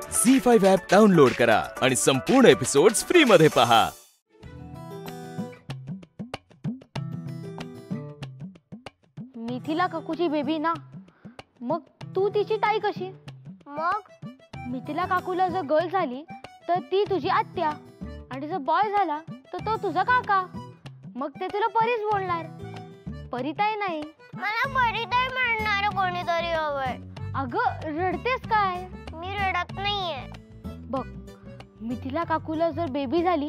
झी5 app download करा आणि संपूर्ण एपिसोड्स फ्री मध्ये पहा. मिथिला काकूची बेबी ना, मग तू तिची ताई कशी? मग मिथिला काकूला जर गर्ल झाली तर ती तुझी आत्या, आणि जर बॉय झाला तर तो तुझा काका. मग ते तुला परीच बोलणार, परिताई नाही. मला परिताई म्हणणार कोणीतरी हवंय. अगं रडतेस काय? मी रडत नाहीये. बघ, मिथिला काकूला जर बेबी झाली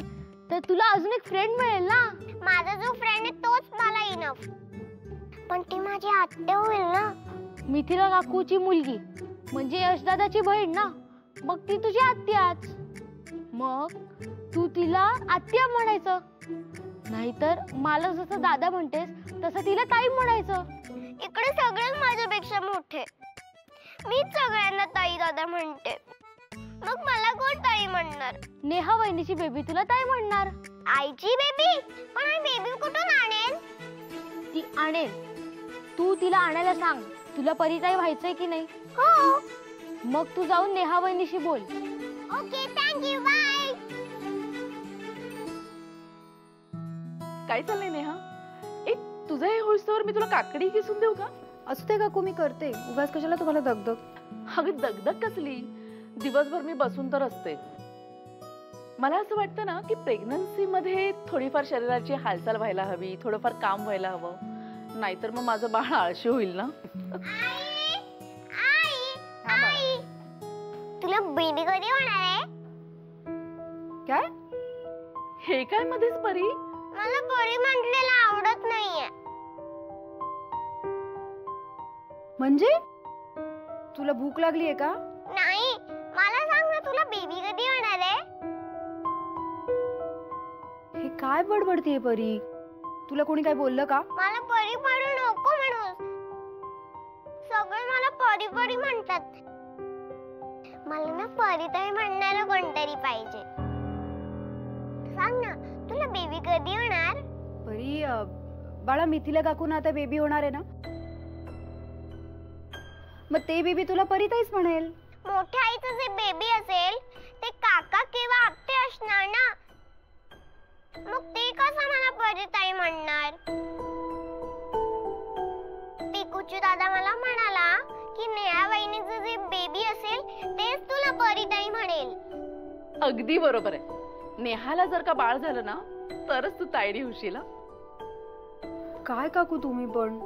तर तुला अजून एक फ्रेंड मिळेल ना. माझा जो फ्रेंड आहे तोच मला इनफ. पण ती माझी आत्या होईल ना. मिथिला काकूची मुलगी म्हणजे यशदादाची बहीण ना, मग ती तुझी आत्याच. मग तू तिला आत्या म्हणायचं, नाहीतर मला जसं दादा म्हणतेस तसं तिला ताई म्हणायचं. इकडे सगळेच माझ्यापेक्षा मोठे, मीच सगळ्यांना ताई दादा म्हणते. मग मला कोण ताई म्हणणार? नेहा वहिनीची बेबी तुला ताई म्हणणार. आईची बेबी? पण आई बेबी कुठून आणेल? ती आणेल. तू तिला आणायला सांग. तुला परिताई व्हायचंय की नाही? हो. मग तू जाऊन नेहा वहिनीशी बोल. Okay, thank you, bye. काय चाललंय नेहा? तुझं हे होईस्तोवर मी तुला काकडी किसून देऊ का? असू दे काकू, मी करते. उगाच कशाला तुम्हाला दगदग? अगं दगदग कसली? दिवसभर मी बसून तर असते. मला असं वाटतं ना की प्रेग्नन्सी मध्ये थोडीफार शरीराची हालचाल व्हायला हवी, थोडंफार काम व्हायला हवं, नाहीतर मग माझं बाळ आळशी होईल ना. आई, तुला बेबी कधी होणार आहे? काय हे काय मध्येच परी? मला परी म्हटलेलं आवडत नाहीये. म्हणजे तुला भूक लागलीये का? नाही, मला सांग ना, तुला बेबी कधी होणार आहे? हे काय बडबडतीये परी? तुला कोणी काय बोललं का? मला परी परी नको म्हणूस. सगळे मला परी परी म्हणतात. मला ना परिताई म्हणणारं कोणतरी पाहिजे. सांग ना, तुला बेबी कधी होणार? परी, बाळा, मिथिला काकूना आता बेबी होणार आहे ना, मग ते बेबी तुला परिताईच म्हणेल. मोठ्या आईचं जे बेबी असेल ते काका किंवा आत्ते असणार ना. मग ते कसं मला परिताई म्हणणार? पिकूची दादा मला म्हणाला की नेहा वहिनीचं जे बेबी असेल तेच तुला परिताई म्हणेल. अगदी बरोबर आहे. नेहाला जर का बाळ झालं ना तरच तू तायडी होशील. काय काकू तुम्ही पण?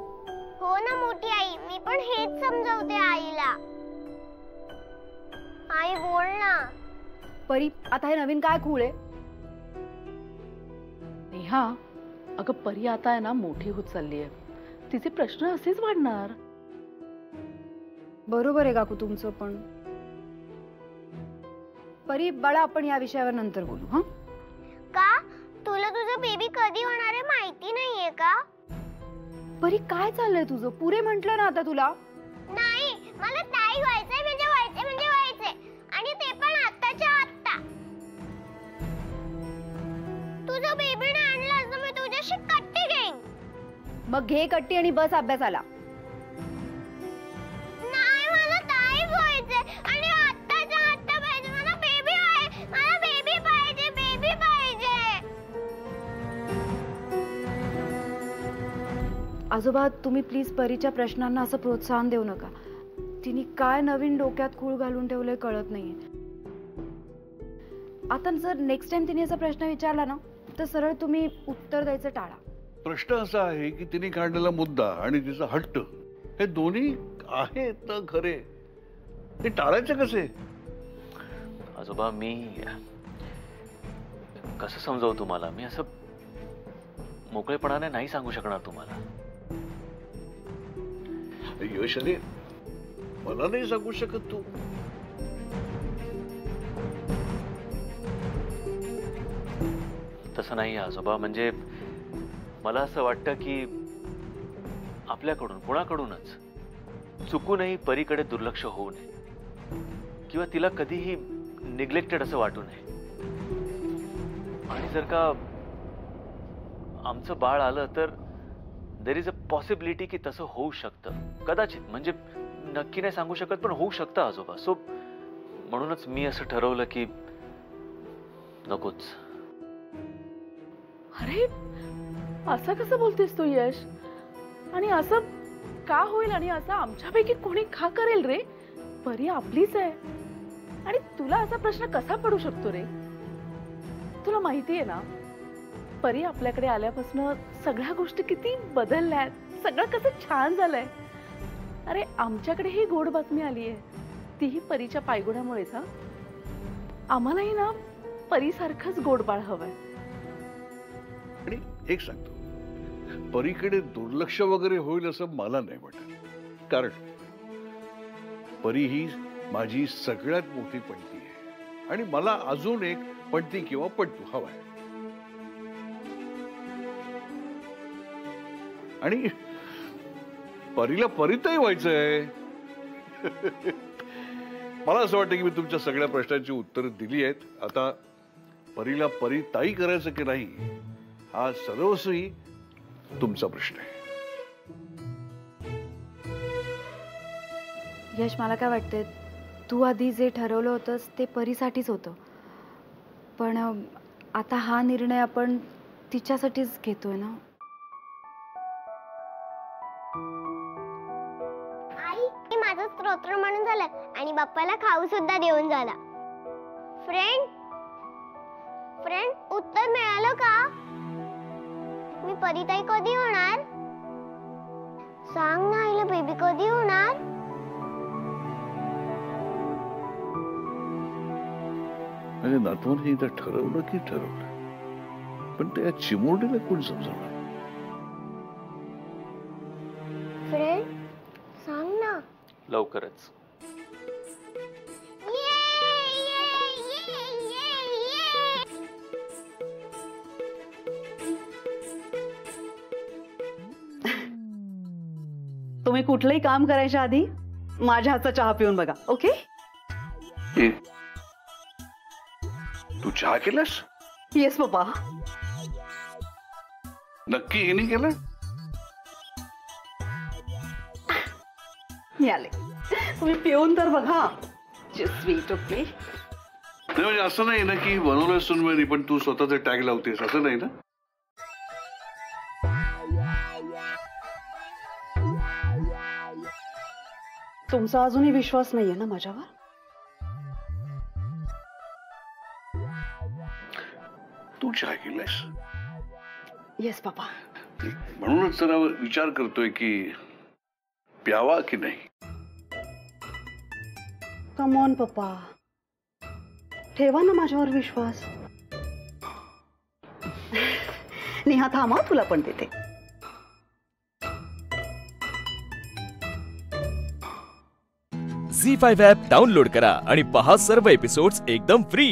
हो ना मोठी आई, मी पण हेच समजवते आईला. आई बोल ना. परी, आता हे नवीन काय खूळ आहे? नेहा, अगं परी आता आहे ना मोठी होत चालली आहे. तिचे प्रश्न असेच वाढणार. बरोबर आहे काकू तुमचं, पण परी बाळा, आपण या विषयावर नंतर बोलू. हा का? तुला तुझं बेबी कधी होणार आहे माहिती नाहीये का? परी, काय चाललंय तुझं? पुरे म्हंटल ना आता तुला. नाही, मला ताई व्हायचंय म्हणजे व्हायचंय म्हणजे व्हायचंय, आणि ते पण आत्ताच्या आत्ता. तुझं बेबी ने आणलं असं मी तुझ्याशी कट्टी घेईन. मग घे कट्टी आणि बस अभ्यासाला. नाही, मला ताई व्हायचंय आणि आत्ताच्या आत्ता पाहिजे. मला बेबी पाहिजे, मला बेबी पाहिजे, बेबी पाहिजे. आजोबा, तुम्ही प्लीज परीच्या प्रश्नांना असं प्रोत्साहन देऊ नका. तिने काय नवीन डोक्यात खूळ घालून ठेवलंय कळत नाहीये. आता जर नेक्स्ट टाइम तिने असा प्रश्न विचारला ना तर सरळ तुम्ही उत्तर द्यायचं टाळा. प्रश्न असा आहे की तिने काढलेला मुद्दा आणि तिचा हट्ट हे दोन्ही आहेत तर खरे. ते टाळायचे कसे? आजोबा, मी कसं समजावू तुम्हाला? मी असं मोकळेपणाने नाही सांगू शकणार तुम्हाला. यश, अरे मला नाही सांगू शकत तू. तसं नाही आजोबा. म्हणजे मला असं वाटतं की आपल्याकडून कुणाकडूनच चुकूनही परीकडे दुर्लक्ष होऊ नये, किंवा तिला कधीही निग्लेक्टेड असं वाटू नये. आणि जर का आमचं बाळ आलं तर देर इज अ पॉसिबिलिटी की तसं होऊ शकतं, कदाचित. म्हणजे नक्की नाही सांगू शकत, पण होऊ शकतं आजोबा. सो म्हणूनच मी असं ठरवलं की नकोच. अरे असं कसं बोलतेस तू यश? आणि असं का होईल? आणि असं आमच्यापैकी कोणी का करेल रे? परी आपलीच आहे. आणि तुला असा प्रश्न कसा पडू शकतो रे? तुला माहिती आहे ना, परी आपल्याकडे आल्यापासून सगळ्या गोष्टी किती बदलल्यात, सगळं कसं छान झालंय. अरे आमच्याकडे ही गोड बातमी आली आहे, तीही परीच्या पायगुणामुळेच. आम्हालाही ना परीसारखंच गोड बाळ हवंय. आणि एक सांगतो, परीकडे दुर्लक्ष वगैरे होईल असं मला नाही वाटत. कारण परी ही माझी सगळ्यात मोठी पणती आहे आणि मला अजून एक पणती किंवा पणतू हवाय. आणि परीला परिताई व्हायचंय. मला असं वाटतं की मी तुमच्या सगळ्या प्रश्नांची उत्तरं दिली आहेत. आता परीला परिताई करायचं की नाही हा सर्वस्वी तुमचा प्रश्न आहे. यश, मला काय वाटतंय, तू आधी जे ठरवलं होतंस ते परीसाठीच होतं, पण आता हा निर्णय आपण तिच्यासाठीच घेतोय ना. आई, हे माझं स्तोत्र म्हणून झालं आणि बाप्पाला खाऊ सुद्धा देऊन झाला. फ्रेंड उत्तर मिळालं का? मी परिताई कधी होणार? सांग ना आईला, बेबी कधी होणार? म्हणजे नातवाने एकदा ठरवलं की ठरवलं, पण त्या चिमुरडीला कोण समजवणार? फ्रेंड सांग ना. लवकरच. तुम्ही कुठलंही काम करायच्या आधी माझ्या हातचा चहा पिऊन बघा, ओके? तू चहा केलास? Yes papa. नक्की हिने केलं? मी आले, तुम्ही पिऊन तर बघा. Sweet, okay? म्हणजे असं नाही ना की बनवलं सुनवेनी पण तू स्वतःच टॅग लावतेस, असं नाही ना? तुमचा अजूनही विश्वास नाहीये ना माझ्यावर? तू चहा केलास? Yes papa. म्हणूनच जरा विचार करतोय की प्यावा की नाही. कम ऑन पप्पा, ठेवा ना माझ्यावर विश्वास. नेहा थांबा, तुला पण देते. झी5 ॲप डाउनलोड करा आणि पहा सर्व एपिसोड्स एकदम फ्री.